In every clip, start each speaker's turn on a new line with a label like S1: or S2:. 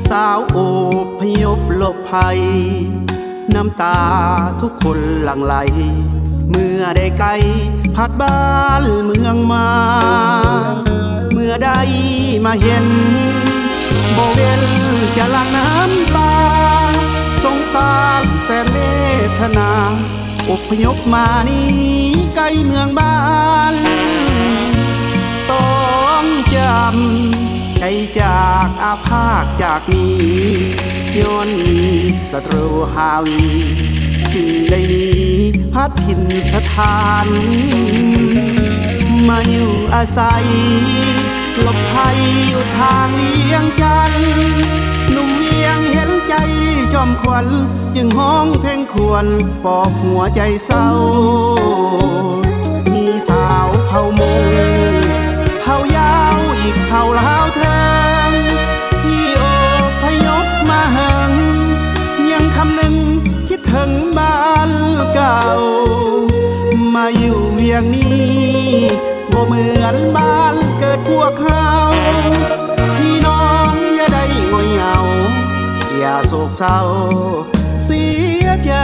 S1: สาวโอพยพหลบภัยน้ำตาทุกคนหลั่งไหลเมื่อได้ไกลพัดบ้านเมืองมาเมื่อได้มาเห็นบ่เว้นจะหลั่งน้ำตาสงสารแสนเวทนาอพยพมานี้ไกลเมืองบ้านต้องจำใจจากอาภาคจากนี้ย้อนศัตรูฮาวีจึงได้หนีพัดถิ่นสถานมาอยู่อาศัยหลบภัยอยู่ทางเวียงจันทน์หนุ่มเวียงเห็นใจจอมขวัญจึงห้องเพลงควรปอกหัวใจเศร้ามีสาวเผ่ามงเผ่ายาวอีกเผ่าลาวเทิงที่อพยพมาเหิงยังคำหนึ่งคิดถึงบ้านเก่ามาอยู่เวียงนี้บ่เหมือนบ้านเกิดพวกเขาพี่น้องอย่าได้งอยเหงาอย่าโศกเศร้าเสียใจ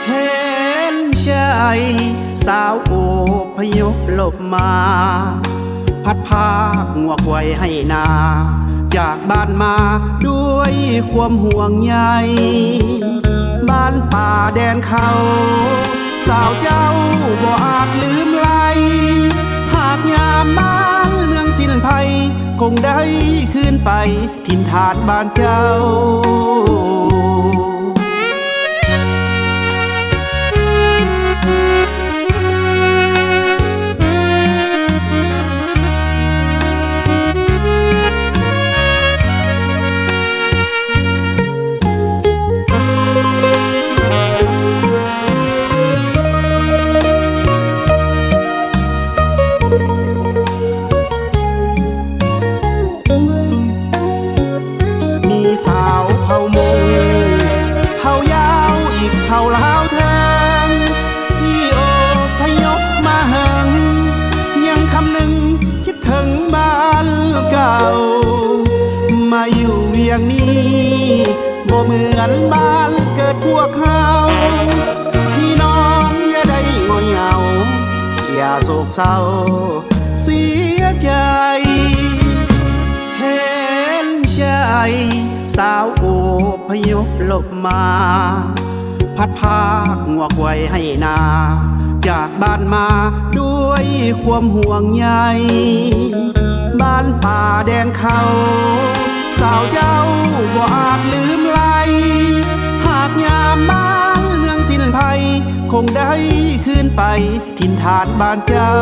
S1: เห็นใจสาวโอพยพหลบมาพัดพางัวควายให้นาจากบ้านมาด้วยความห่วงใยบ้านป่าแดนเขาสาวเจ้าบ่อาจลืมไหลหากยามบ้านเมืองสิ้นภัยคงได้คืนไปถิ่นฐานบ้านเจ้าสาวเผ่ามงเผ่ายาวอีกเผ่าลาวเทิงที่อพยพมาเหิงยังคำหนึ่งคิดถึงบ้านเก่ามาอยู่เวียงนี้บ่เหมือนบ้านเกิดพวกเขาพี่น้องอย่าได้งอยเหงาอย่าโศกเศร้าเสียใจเห็นใจสาวโอพยพหลบมาพัดพางัวควายให้นาจากบ้านมาด้วยความห่วงใยบ้านป่าแดนเขาสาวเจ้าบ่อาจลืมไหลหากยามบ้านเมืองสิ้นภัยคงได้คืนไปถิ่นฐานบ้านเจ้า